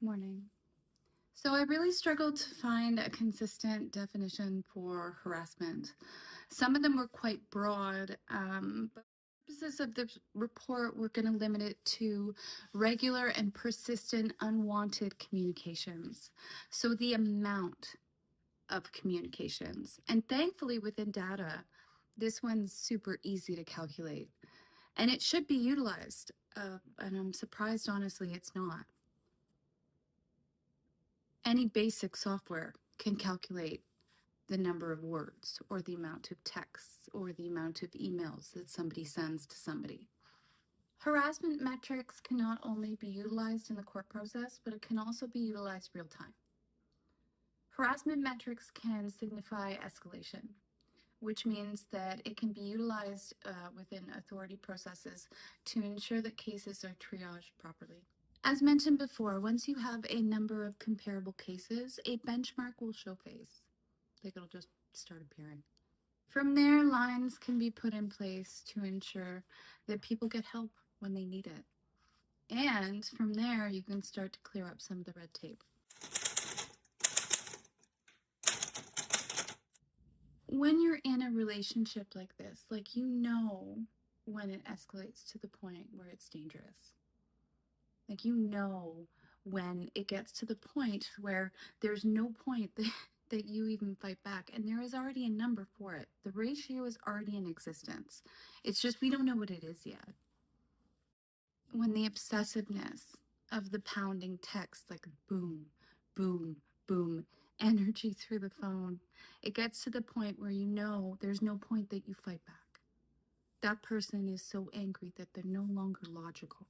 Morning. So I really struggled to find a consistent definition for harassment. Some of them were quite broad, but for purposes of the report, we're going to limit it to regular and persistent unwanted communications. So the amount of communications. And thankfully within data, this one's super easy to calculate. And it should be utilized. And I'm surprised, honestly, it's not. Any basic software can calculate the number of words or the amount of texts or the amount of emails that somebody sends to somebody. Harassment metrics can not only be utilized in the court process, but it can also be utilized real time. Harassment metrics can signify escalation, which means that it can be utilized within authority processes to ensure that cases are triaged properly. As mentioned before, once you have a number of comparable cases, a benchmark will show face. Like it'll just start appearing. From there, lines can be put in place to ensure that people get help when they need it. And from there, you can start to clear up some of the red tape. When you're in a relationship like this, like you know when it escalates to the point where it's dangerous. Like you know when it gets to the point where there's no point that you even fight back, and there is already a number for it. The ratio is already in existence. It's just we don't know what it is yet. When the obsessiveness of the pounding text, like boom, boom, boom, energy through the phone, it gets to the point where you know there's no point that you fight back. That person is so angry that they're no longer logical.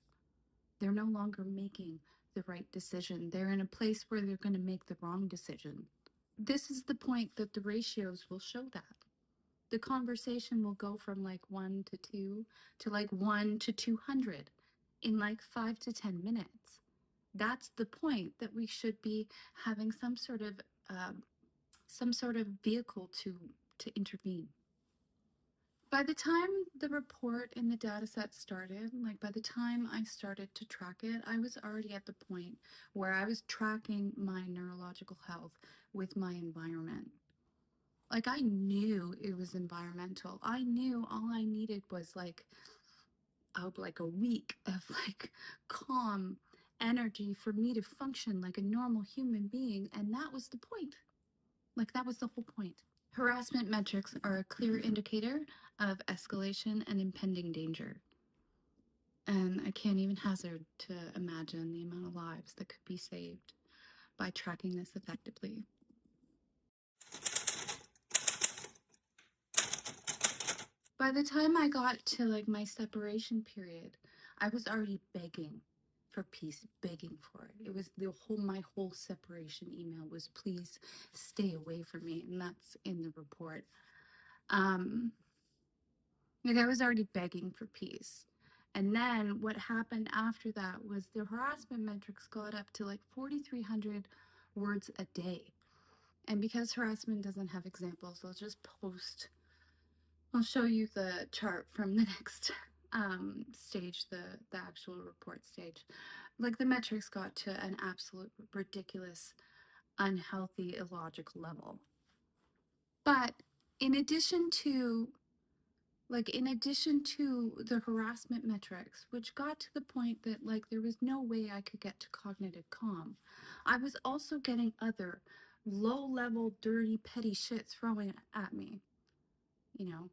They're no longer making the right decision. They're in a place where they're going to make the wrong decision. This is the point that the ratios will show that. The conversation will go from like 1 to 2 to like 1 to 200 in like 5 to 10 minutes. That's the point that we should be having some sort of vehicle to intervene. By the time the report and the data set started, like by the time I started to track it, I was already at the point where I was tracking my neurological health with my environment. Like I knew it was environmental. I knew all I needed was like a week of like calm energy for me to function like a normal human being, and that was the point. Like that was the whole point. Harassment metrics are a clear indicator of escalation and impending danger. And I can't even hazard to imagine the amount of lives that could be saved by tracking this effectively. By the time I got to like my separation period, I was already begging for peace, begging for it. It was my whole separation email was please stay away from me, and that's in the report. Like I was already begging for peace. And then what happened after that was the harassment metrics got up to like 4,300 words a day. And because harassment doesn't have examples, I'll show you the chart from the next stage, the actual report stage. Like the metrics got to an absolute ridiculous, unhealthy, illogical level. But in addition to the harassment metrics, which got to the point that like there was no way I could get to cognitive calm, I was also getting other low-level, dirty, petty shit thrown at me. You know,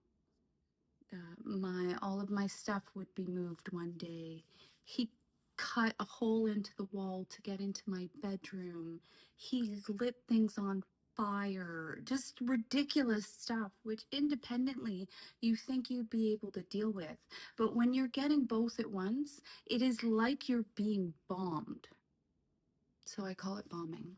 all of my stuff would be moved one day. He cut a hole into the wall to get into my bedroom. He lit things on fire, just ridiculous stuff, which independently you think you'd be able to deal with. But when you're getting both at once, it is like you're being bombed. So I call it bombing.